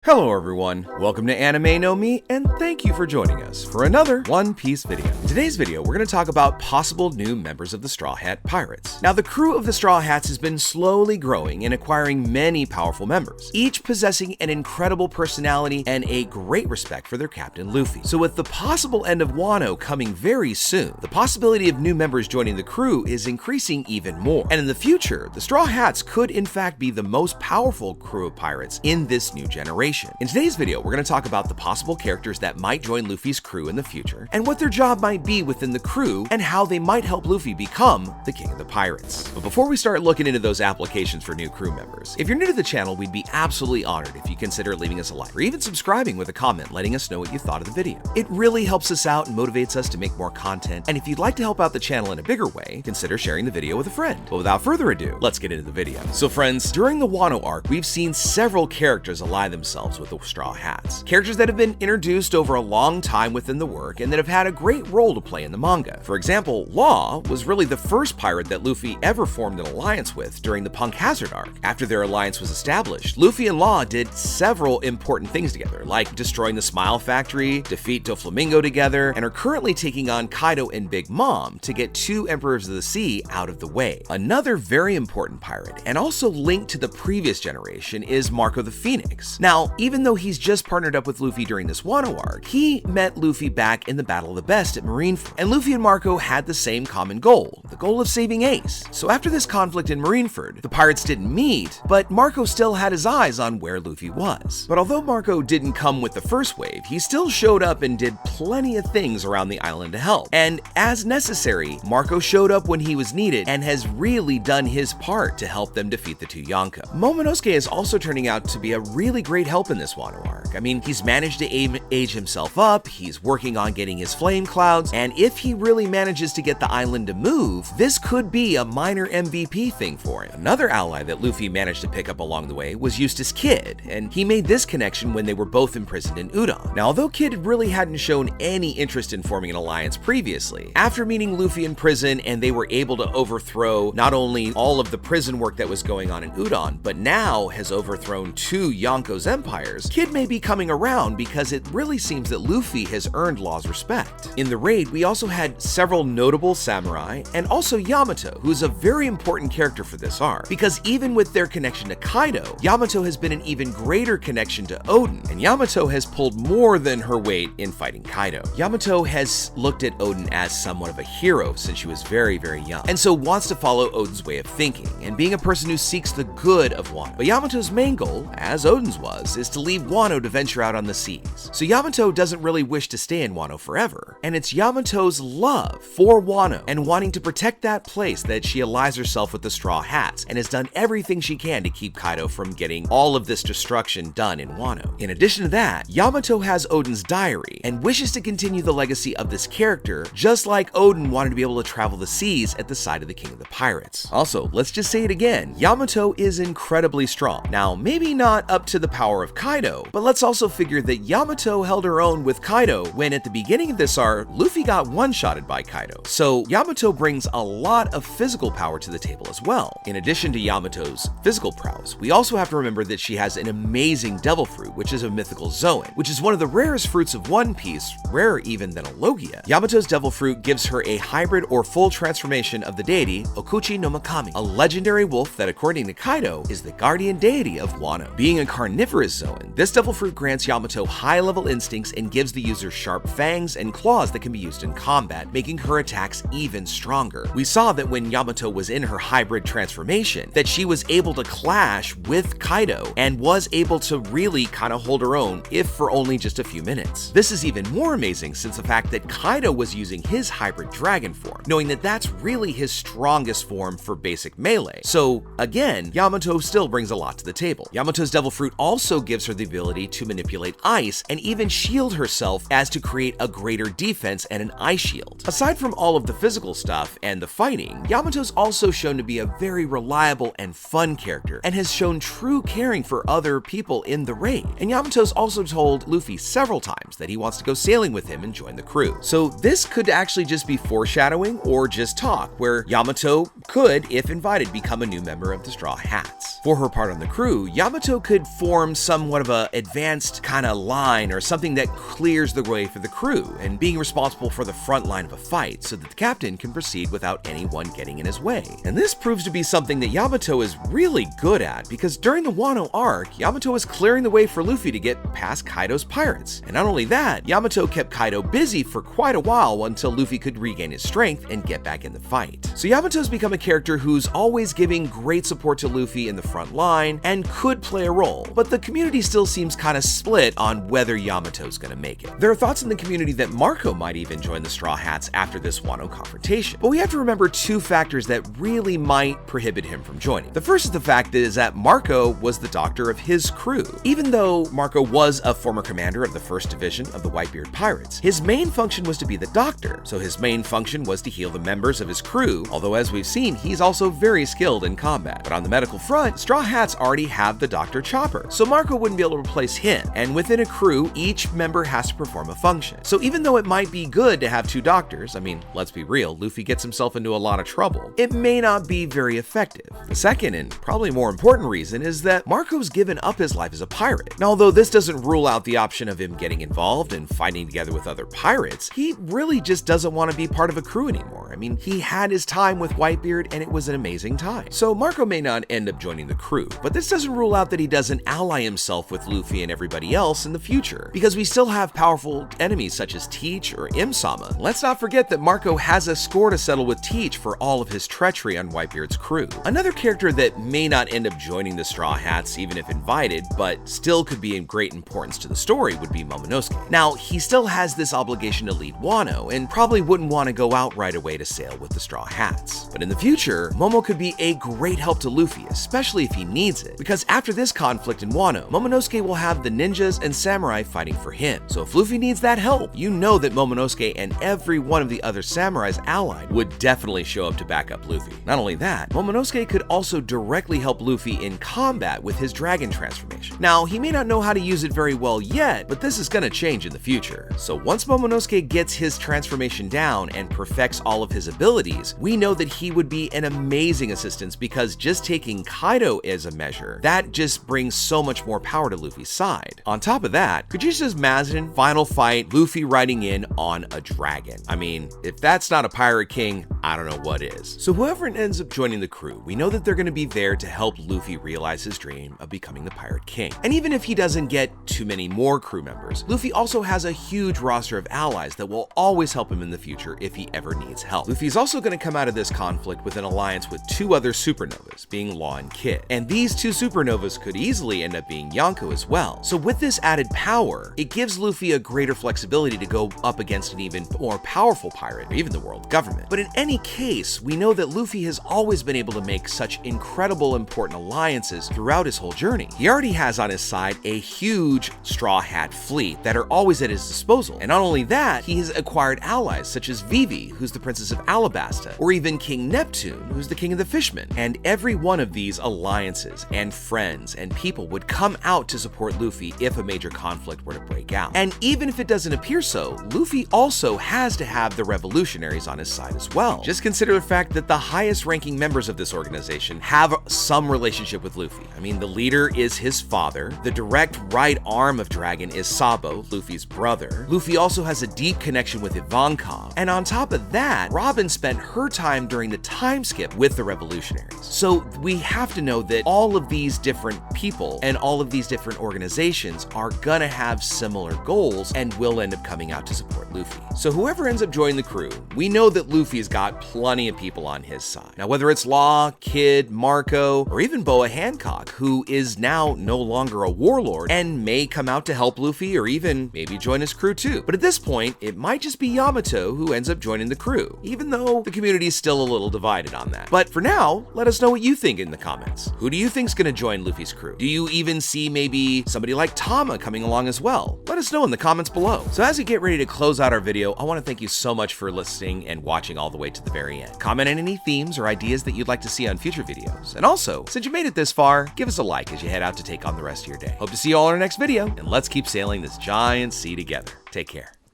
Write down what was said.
Hello everyone, welcome to Anime No Mi, and thank you for joining us for another One Piece video. In today's video, we're going to talk about possible new members of the Straw Hat Pirates. Now, the crew of the Straw Hats has been slowly growing and acquiring many powerful members, each possessing an incredible personality and a great respect for their captain Luffy. So with the possible end of Wano coming very soon, the possibility of new members joining the crew is increasing even more. And in the future, the Straw Hats could in fact be the most powerful crew of pirates in this new generation. In today's video, we're going to talk about the possible characters that might join Luffy's crew in the future, and what their job might be within the crew, and how they might help Luffy become the king of the pirates. But before we start looking into those applications for new crew members, if you're new to the channel, we'd be absolutely honored if you consider leaving us a like, or even subscribing with a comment letting us know what you thought of the video. It really helps us out and motivates us to make more content, and if you'd like to help out the channel in a bigger way, consider sharing the video with a friend. But without further ado, let's get into the video. So friends, during the Wano arc, we've seen several characters ally themselves with the Straw Hats. Characters that have been introduced over a long time within the work and that have had a great role to play in the manga. For example, Law was really the first pirate that Luffy ever formed an alliance with during the Punk Hazard arc. After their alliance was established, Luffy and Law did several important things together, like destroying the Smile Factory, defeat Doflamingo together, and are currently taking on Kaido and Big Mom to get two Emperors of the Sea out of the way. Another very important pirate, and also linked to the previous generation, is Marco the Phoenix. Now, even though he's just partnered up with Luffy during this Wano arc, he met Luffy back in the Battle of the Best at Marineford, and Luffy and Marco had the same common goal, the goal of saving Ace. So after this conflict in Marineford, the pirates didn't meet, but Marco still had his eyes on where Luffy was. But although Marco didn't come with the first wave, he still showed up and did plenty of things around the island to help. And as necessary, Marco showed up when he was needed and has really done his part to help them defeat the two Yonko. Momonosuke is also turning out to be a really great help in this Wano arc. I mean, he's managed to age himself up, he's working on getting his flame clouds, and if he really manages to get the island to move, this could be a minor MVP thing for him. Another ally that Luffy managed to pick up along the way was Eustace Kid, and he made this connection when they were both imprisoned in Udon. Now, although Kid really hadn't shown any interest in forming an alliance previously, after meeting Luffy in prison and they were able to overthrow not only all of the prison work that was going on in Udon, but now has overthrown two Yonko's empires, Kid may be coming around because it really seems that Luffy has earned Law's respect. In the raid, we also had several notable samurai, and also Yamato, who is a very important character for this arc, because even with their connection to Kaido, Yamato has been an even greater connection to Oden, and Yamato has pulled more than her weight in fighting Kaido. Yamato has looked at Oden as somewhat of a hero since she was very, very young, and so wants to follow Oden's way of thinking, and being a person who seeks the good of Wano. But Yamato's main goal, as Oden's was, is to leave Wano to venture out on the seas. So Yamato doesn't really wish to stay in Wano forever, and it's Yamato's love for Wano and wanting to protect that place that she allies herself with the Straw Hats and has done everything she can to keep Kaido from getting all of this destruction done in Wano. In addition to that, Yamato has Oden's diary and wishes to continue the legacy of this character, just like Oden wanted to be able to travel the seas at the side of the King of the Pirates. Also, let's just say it again, Yamato is incredibly strong. Now, maybe not up to the power of Kaido, but let's also figure that Yamato held her own with Kaido when at the beginning of this arc, Luffy got one-shotted by Kaido. So Yamato brings a lot of physical power to the table as well. In addition to Yamato's physical prowess, we also have to remember that she has an amazing devil fruit, which is a mythical Zoan, which is one of the rarest fruits of One Piece, rarer even than a Logia. Yamato's devil fruit gives her a hybrid or full transformation of the deity Okuchi no Makami, a legendary wolf that according to Kaido is the guardian deity of Wano. Being a carnivorous Zoan, this devil fruit grants Yamato high-level instincts and gives the user sharp fangs and claws that can be used in combat, making her attacks even stronger. We saw that when Yamato was in her hybrid transformation, that she was able to clash with Kaido and was able to really kind of hold her own, if for only just a few minutes. This is even more amazing since the fact that Kaido was using his hybrid dragon form, knowing that that's really his strongest form for basic melee. So again, Yamato still brings a lot to the table. Yamato's devil fruit also gives her the ability to manipulate ice and even shield herself as to create a greater defense and an ice shield. Aside from all of the physical stuff and the fighting, Yamato's also shown to be a very reliable and fun character and has shown true caring for other people in the raid. And Yamato's also told Luffy several times that he wants to go sailing with him and join the crew. So this could actually just be foreshadowing or just talk, where Yamato could, if invited, become a new member of the Straw Hats. For her part on the crew, Yamato could form some somewhat of a advanced kind of line or something that clears the way for the crew, and being responsible for the front line of a fight so that the captain can proceed without anyone getting in his way. And this proves to be something that Yamato is really good at, because during the Wano arc, Yamato was clearing the way for Luffy to get past Kaido's pirates. And not only that, Yamato kept Kaido busy for quite a while until Luffy could regain his strength and get back in the fight. So Yamato's become a character who's always giving great support to Luffy in the front line and could play a role, but the community still seems kind of split on whether Yamato's gonna make it. There are thoughts in the community that Marco might even join the Straw Hats after this Wano confrontation, but we have to remember two factors that really might prohibit him from joining. The first is the fact that Marco was the doctor of his crew. Even though Marco was a former commander of the 1st Division of the Whitebeard Pirates, his main function was to be the doctor, so his main function was to heal the members of his crew, although as we've seen, he's also very skilled in combat. But on the medical front, Straw Hats already have the Dr. Chopper, so Marco wouldn't be able to replace him, and within a crew, each member has to perform a function. So even though it might be good to have two doctors, I mean, let's be real, Luffy gets himself into a lot of trouble, it may not be very effective. The second, and probably more important reason, is that Marco's given up his life as a pirate. Now, although this doesn't rule out the option of him getting involved and fighting together with other pirates, he really just doesn't want to be part of a crew anymore. I mean, he had his time with Whitebeard and it was an amazing time. So Marco may not end up joining the crew, but this doesn't rule out that he doesn't ally himself with Luffy and everybody else in the future, because we still have powerful enemies such as Teach or Im-sama. Let's not forget that Marco has a score to settle with Teach for all of his treachery on Whitebeard's crew. Another character that may not end up joining the Straw Hats even if invited, but still could be in great importance to the story would be Momonosuke. Now, he still has this obligation to lead Wano, and probably wouldn't want to go out right away to sail with the Straw Hats. But in the future, Momo could be a great help to Luffy, especially if he needs it, because after this conflict in Wano, Momonosuke will have the ninjas and samurai fighting for him. So if Luffy needs that help, you know that Momonosuke and every one of the other samurais allied would definitely show up to back up Luffy. Not only that, Momonosuke could also directly help Luffy in combat with his dragon transformation. Now, he may not know how to use it very well yet, but this is gonna change in the future. So once Momonosuke gets his transformation down and perfects all of his abilities, we know that he would be an amazing assistance, because just taking Kaido as a measure, that just brings so much more power to Luffy's side. On top of that, could you just imagine final fight, Luffy riding in on a dragon? I mean, if that's not a pirate king, I don't know what is. So whoever ends up joining the crew, we know that they're gonna be there to help Luffy realize his dream of becoming the pirate king. And even if he doesn't get too many more crew members, Luffy also has a huge roster of allies that will always help him in the future if he ever needs help. Luffy's also gonna come out of this conflict with an alliance with two other supernovas, being Law and Kid. And these two supernovas could easily end up being Yonko as well. So with this added power, it gives Luffy a greater flexibility to go up against an even more powerful pirate, or even the world government. But in any case, we know that Luffy has always been able to make such incredible important alliances throughout his whole journey. He already has on his side a huge Straw Hat fleet that are always at his disposal. And not only that, he has acquired allies such as Vivi, who's the Princess of Alabasta, or even King Neptune, who's the King of the Fishmen. And every one of these alliances and friends and people would come out to support Luffy if a major conflict were to break out. And even if it doesn't appear so, Luffy also has to have the revolutionaries on his side as well. Just consider the fact that the highest ranking members of this organization have some relationship with Luffy. I mean, the leader is his father, the direct right arm of Dragon is Sabo, Luffy's brother. Luffy also has a deep connection with Ivankov, and on top of that, Robin spent her time during the time skip with the revolutionaries. So we have to know that all of these different people and all of these different organizations are gonna have similar goals and will end up coming out to support Luffy. So whoever ends up joining the crew, we know that Luffy's got plenty of people on his side. Now, whether it's Law, Kid, Marco, or even Boa Hancock, who is now no longer a warlord and may come out to help Luffy or even maybe join his crew too. But at this point, it might just be Yamato who ends up joining the crew, even though the community is still a little divided on that. But for now, let us know what you think in the comments. Who do you think's gonna join Luffy's crew? Do you even see maybe somebody like Tama coming along as well? Let us know in the comments below. So as we get ready to close out our video, I want to thank you so much for listening and watching all the way to the very end. Comment on any themes or ideas that you'd like to see on future videos. And also, since you made it this far, give us a like as you head out to take on the rest of your day. Hope to see you all in our next video, and let's keep sailing this giant sea together. Take care.